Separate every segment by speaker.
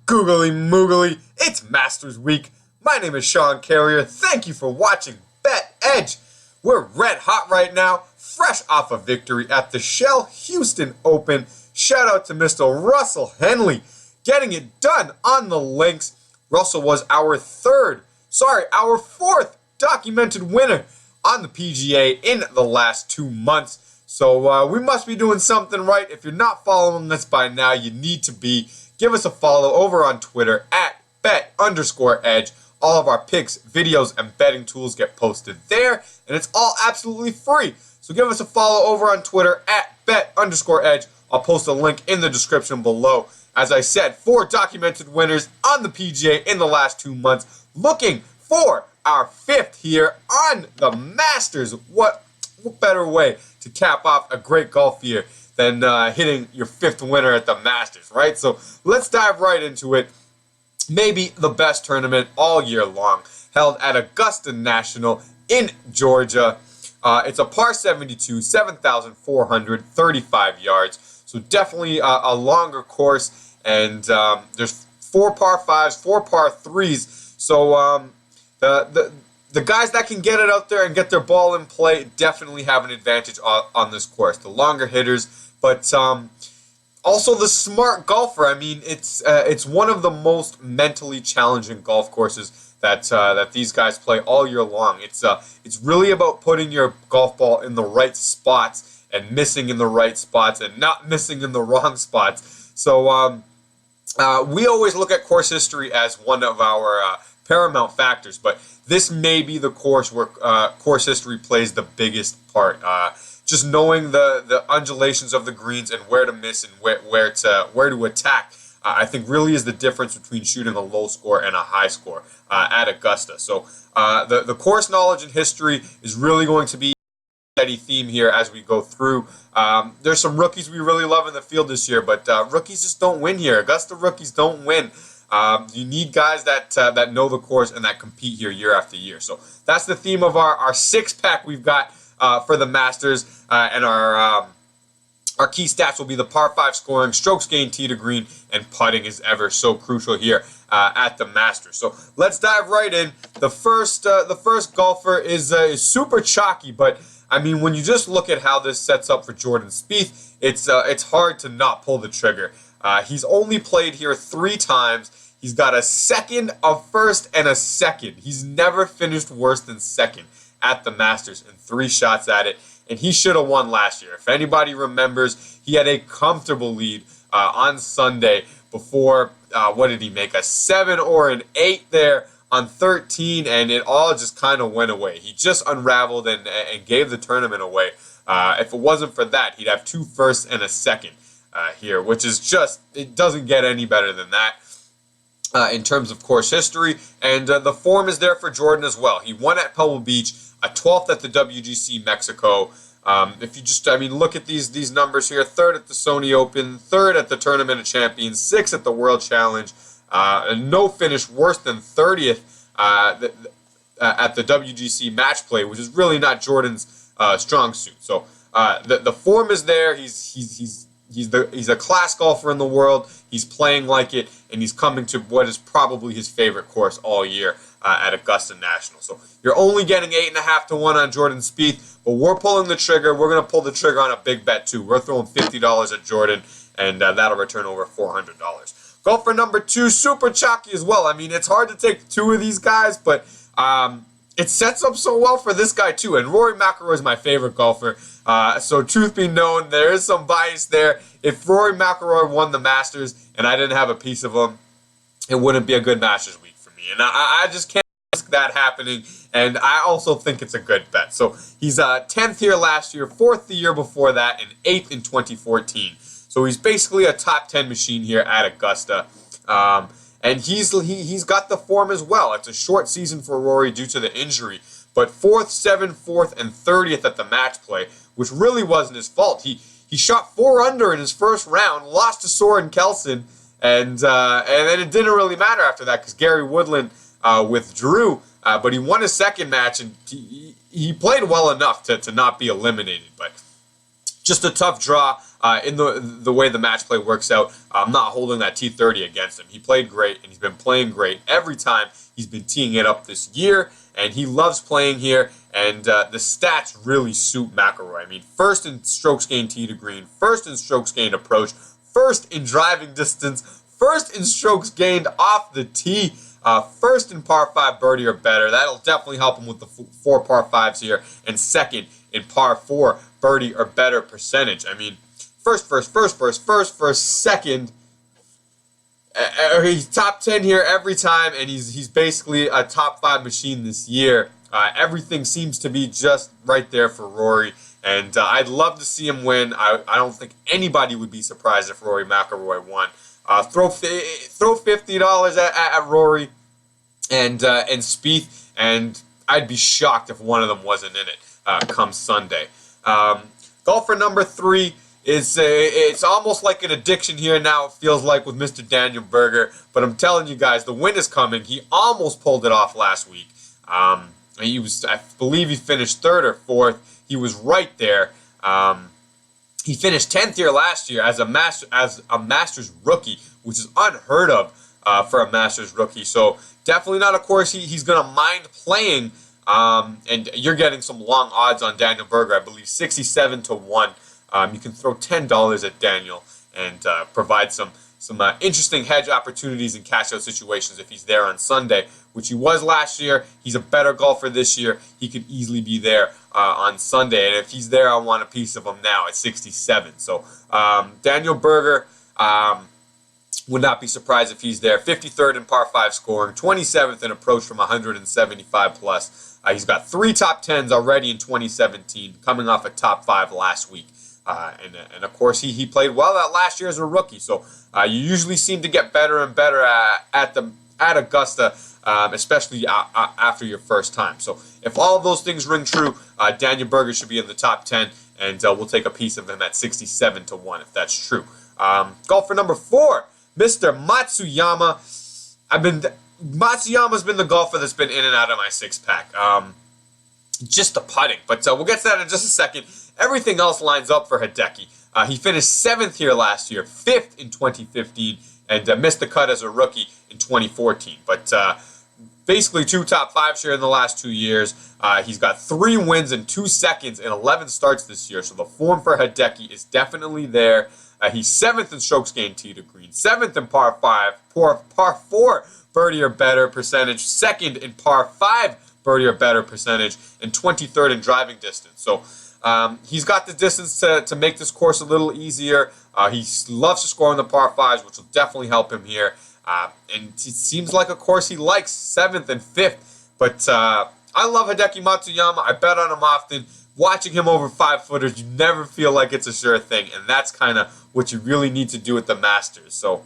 Speaker 1: Googly moogly, it's Masters Week. My name is Sean Carrier. Thank you for watching Bet Edge. We're red hot right now, fresh off a victory at the Shell Houston Open. Shout out to Mr. Russell Henley getting it done on the links. Russell was our fourth documented winner on the PGA in the last 2 months. So we must be doing something right. If you're not following us by now, you need to be. Give us a follow over on Twitter at bet_edge. All of our picks, videos, and betting tools get posted there, and it's all absolutely free. So give us a follow over on Twitter at bet_edge. I'll post a link in the description below. As I said, 4 documented winners on the PGA in the last 2 months. Looking for our 5th here on the Masters. What better way to cap off a great golf year than hitting your 5th winner at the Masters, right? So let's dive right into it. Maybe the best tournament all year long, held at Augusta National in Georgia. It's a par 72, 7,435 yards. So definitely a longer course, and there's 4 par 5s, 4 par 3s. So the guys that can get it out there and get their ball in play definitely have an advantage on this course. The longer hitters, but also the smart golfer. I mean, it's one of the most mentally challenging golf courses that these guys play all year long. It's really about putting your golf ball in the right spots and missing in the right spots and not missing in the wrong spots. So we always look at course history as one of our paramount factors, but this may be the course where course history plays the biggest part. Just knowing the undulations of the greens and where to miss and where to attack, I think really is the difference between shooting a low score and a high score at Augusta. So the course knowledge and history is really going to be a steady theme here as we go through. There's some rookies we really love in the field this year, but rookies just don't win here. Augusta rookies don't win. You need guys that know the course and that compete here year after year. So that's the theme of our 6-pack we've got for the Masters, and our key stats will be the par 5 scoring, strokes gained tee to green, and putting is ever so crucial here at the Masters. So let's dive right in. The first golfer is super chalky, but I mean, when you just look at how this sets up for Jordan Spieth, it's hard to not pull the trigger. He's only played here 3 times. He's got a second, a first, and a second. He's never finished worse than second at the Masters in 3 shots at it, and he should have won last year. If anybody remembers, he had a comfortable lead on Sunday before, what did he make, a 7 or an 8 there on 13, and it all just kind of went away. He just unraveled and gave the tournament away. If it wasn't for that, he'd have 2 firsts and a second here, which is just, it doesn't get any better than that. In terms of course history, and the form is there for Jordan as well. He won at Pebble Beach, a 12th at the WGC Mexico. If you just, I mean, look at these numbers here: 3rd at the Sony Open, 3rd at the Tournament of Champions, 6th at the World Challenge, and no finish worse than 30th at the WGC Match Play, which is really not Jordan's strong suit. So the form is there. He's a class golfer in the world. He's playing like it, and he's coming to what is probably his favorite course all year at Augusta National. So you're only getting 8.5 to 1 on Jordan Spieth, but we're pulling the trigger. We're going to pull the trigger on a big bet too. We're throwing $50 at Jordan, and that'll return over $400. Golfer number 2, super chalky as well. I mean, it's hard to take 2 of these guys, but it sets up so well for this guy too. And Rory Mcllroy is my favorite golfer. So truth be known, there is some bias there. If Rory Mcllroy won the Masters and I didn't have a piece of him, it wouldn't be a good Masters week for me. And I just can't risk that happening. And I also think it's a good bet. So he's 10th here last year, 4th the year before that, and 8th in 2014. So he's basically a top 10 machine here at Augusta. And he's got the form as well. It's a short season for Rory due to the injury, but 4th, 7th, 4th, and 30th at the match play, which really wasn't his fault. He shot 4 under in his first round, lost to Soren Kelson, and then it didn't really matter after that because Gary Woodland withdrew. But he won his second match, and he played well enough to not be eliminated. But just a tough draw in the way the match play works out. I'm not holding that T30 against him. He played great, and he's been playing great every time he's been teeing it up this year, and he loves playing here, and the stats really suit McIlroy. I mean, first in strokes gained tee to green, first in strokes gained approach, first in driving distance, first in strokes gained off the tee, first in par 5 birdie or better. That'll definitely help him with the 4 par 5s here, and second in par 4 birdie or better percentage. I mean, first, second. He's top 10 here every time, and he's basically a top 5 machine this year. Everything seems to be just right there for Rory, and I'd love to see him win. I don't think anybody would be surprised if Rory McIlroy won. Throw $50 at Rory and Spieth, and I'd be shocked if one of them wasn't in it come Sunday. Golfer number 3 is it's almost like an addiction here now. It feels like with Mr. Daniel Berger, but I'm telling you guys, the win is coming. He almost pulled it off last week. I believe he finished 3rd or 4th. He was right there. He finished 10th here last year as a Masters rookie, which is unheard of for a Masters rookie. So definitely not a course he's going to mind playing. And you're getting some long odds on Daniel Berger. I believe 67 to 1. You can throw $10 at Daniel and provide some interesting hedge opportunities and cash out situations if he's there on Sunday, which he was last year. He's a better golfer this year. He could easily be there on Sunday, and if he's there, I want a piece of him now at 67. So Daniel Berger, would not be surprised if he's there. 53rd in par 5 scoring, 27th in approach from 175 plus. He's got 3 top 10s already in 2017, coming off a top 5 last week. And of course, he played well that last year as a rookie. So you usually seem to get better and better at Augusta, especially after your first time. So if all of those things ring true, Daniel Berger should be in the top 10, and we'll take a piece of him at 67 to 1 if that's true. Golfer number 4, Mr. Matsuyama. Matsuyama's been the golfer that's been in and out of my 6-pack. Just the putting, but we'll get to that in just a second. Everything else lines up for Hideki. He finished 7th here last year, 5th in 2015, and missed the cut as a rookie in 2014. But basically 2 top 5s here in the last 2 years. He's got 3 wins and 2 seconds in 11 starts this year, so the form for Hideki is definitely there. He's 7th in strokes gained tee to green, 7th in par 4 birdie or better percentage, 2nd in par 5 birdie or better percentage, and 23rd in driving distance. So he's got the distance to make this course a little easier. He loves to score on the par 5s, which will definitely help him here. And it seems like a course he likes, 7th and 5th. But I love Hideki Matsuyama. I bet on him often. Watching him over 5-footers, you never feel like it's a sure thing. And that's kind of what you really need to do at the Masters. So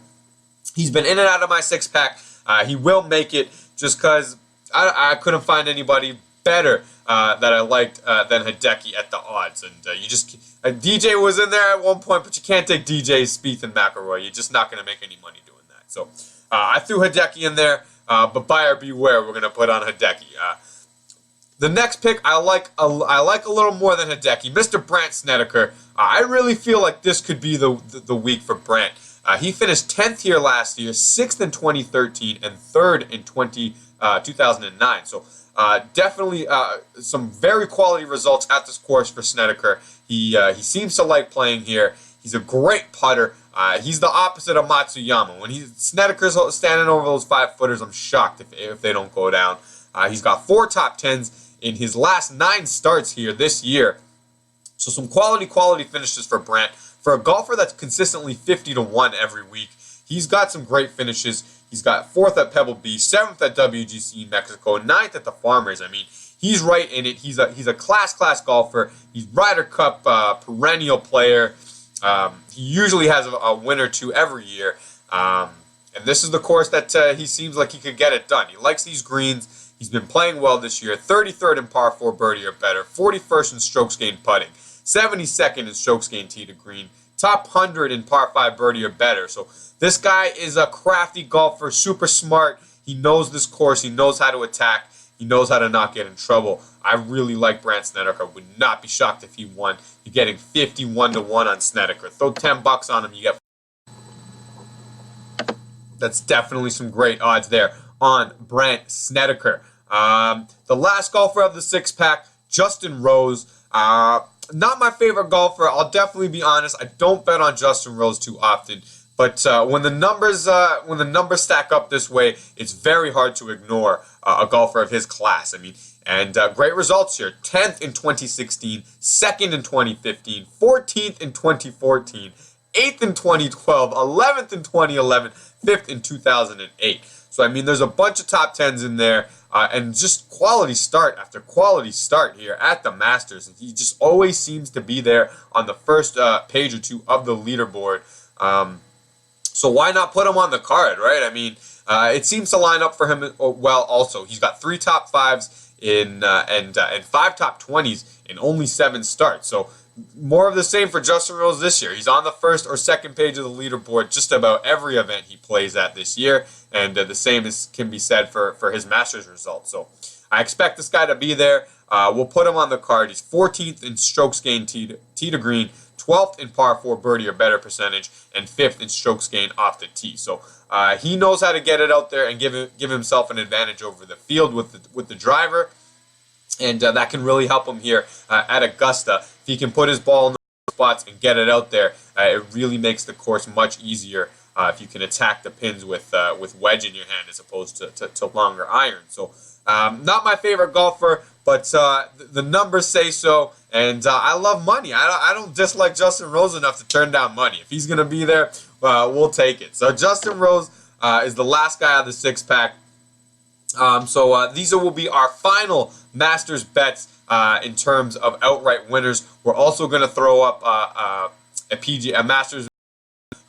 Speaker 1: he's been in and out of my 6-pack. He will make it just because I couldn't find anybody better that I liked than Hideki at the odds. And DJ was in there at one point, but you can't take DJ, Spieth, and McIlroy. You're just not going to make any money doing that. So I threw Hideki in there, but buyer beware, we're going to put on Hideki. The next pick I like a little more than Hideki, Mr. Brandt Snedeker. I really feel like this could be the week for Brandt. He finished 10th here last year, 6th in 2013, and 3rd in 2009. So definitely some very quality results at this course for Snedeker. He seems to like playing here. He's a great putter. He's the opposite of Matsuyama. When Snedeker's standing over those 5-footers, I'm shocked if they don't go down. He's got 4 top 10s in his last 9 starts here this year. So some quality finishes for Brandt. For a golfer that's consistently 50 to 1 every week, he's got some great finishes. He's got 4th at Pebble Beach, 7th at WGC Mexico, 9th at the Farmers. I mean, he's right in it. He's a class golfer. He's Ryder Cup perennial player. He usually has a win or 2 every year. And this is the course that he seems like he could get it done. He likes these greens. He's been playing well this year. 33rd in par 4 birdie or better. 41st in strokes gained putting. 72nd in strokes gained tee to green. Top 100 in par 5 birdie or better. So this guy is a crafty golfer, super smart. He knows this course. He knows how to attack. He knows how to not get in trouble. I really like Brandt Snedeker. Would not be shocked if he won. You're getting 51 to 1 on Snedeker. Throw $10 on him, you get. That's definitely some great odds there on Brandt Snedeker. The last golfer of the six-pack, Justin Rose. Not my favorite golfer. I'll definitely be honest. I don't bet on Justin Rose too often. But when the numbers stack up this way, it's very hard to ignore a golfer of his class. I mean, and great results here: 10th in 2016, 2nd in 2015, 14th in 2014, 8th in 2012, 11th in 2011, 5th in 2008. So I mean, there's a bunch of top 10s in there, and just quality start after quality start here at the Masters. And he just always seems to be there on the first page or two of the leaderboard. So why not put him on the card, right? I mean, it seems to line up for him well. Also, he's got 3 top 5s and 5 top 20s in only 7 starts. So more of the same for Justin Rose this year. He's on the first or second page of the leaderboard just about every event he plays at this year, and the same can be said for his Masters results. So I expect this guy to be there. We'll put him on the card. He's 14th in strokes gained tee to green, 12th in par 4 birdie or better percentage, and 5th in strokes gained off the tee. So he knows how to get it out there and give himself an advantage over the field with the driver, and that can really help him here at Augusta. If he can put his ball in the spots and get it out there, it really makes the course much easier if you can attack the pins with wedge in your hand as opposed to longer iron. So not my favorite golfer, but the numbers say so, and I love money. I don't dislike Justin Rose enough to turn down money. If he's going to be there, we'll take it. So Justin Rose is the last guy of the six-pack. So these will be our final Masters bets in terms of outright winners. We're also going to throw up a Masters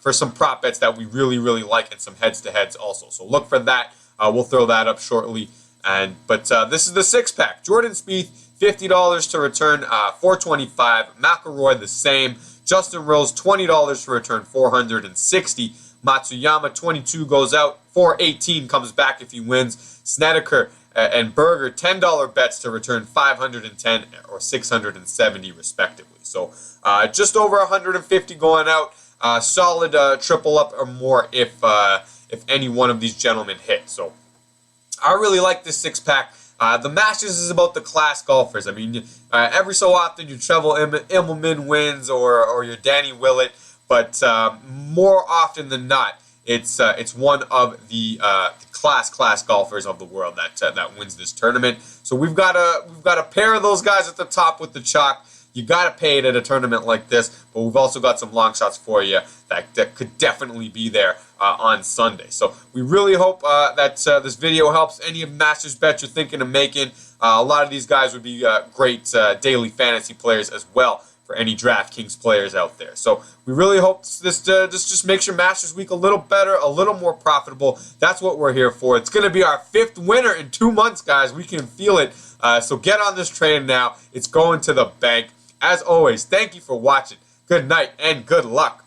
Speaker 1: for some prop bets that we really, really like, and some heads-to-heads also. So look for that. We'll throw that up shortly. But this is the six-pack. Jordan Spieth, $50 to return, $425. McIlroy the same. Justin Rose, $20 to return, $460. Matsuyama, 22 goes out, 418 comes back if he wins. Snedeker and Berger, $10 bets to return, 510 or 670 respectively. So just over 150 going out. Solid triple up or more if any one of these gentlemen hit. So I really like this six-pack. The Masters is about the class golfers. I mean, every so often your Trevor Immelman wins or your Danny Willett, but more often than not, it's one of the class golfers of the world that wins this tournament. So we've got a pair of those guys at the top with the chalk. You got to pay it at a tournament like this, but we've also got some long shots for you that could definitely be there on Sunday. So we really hope that this video helps any of Masters bets you're thinking of making. A lot of these guys would be great daily fantasy players as well for any DraftKings players out there. So we really hope this just makes your Masters week a little better, a little more profitable. That's what we're here for. It's going to be our 5th winner in 2 months, guys. We can feel it. So get on this train now. It's going to the bank. As always, thank you for watching. Good night and good luck.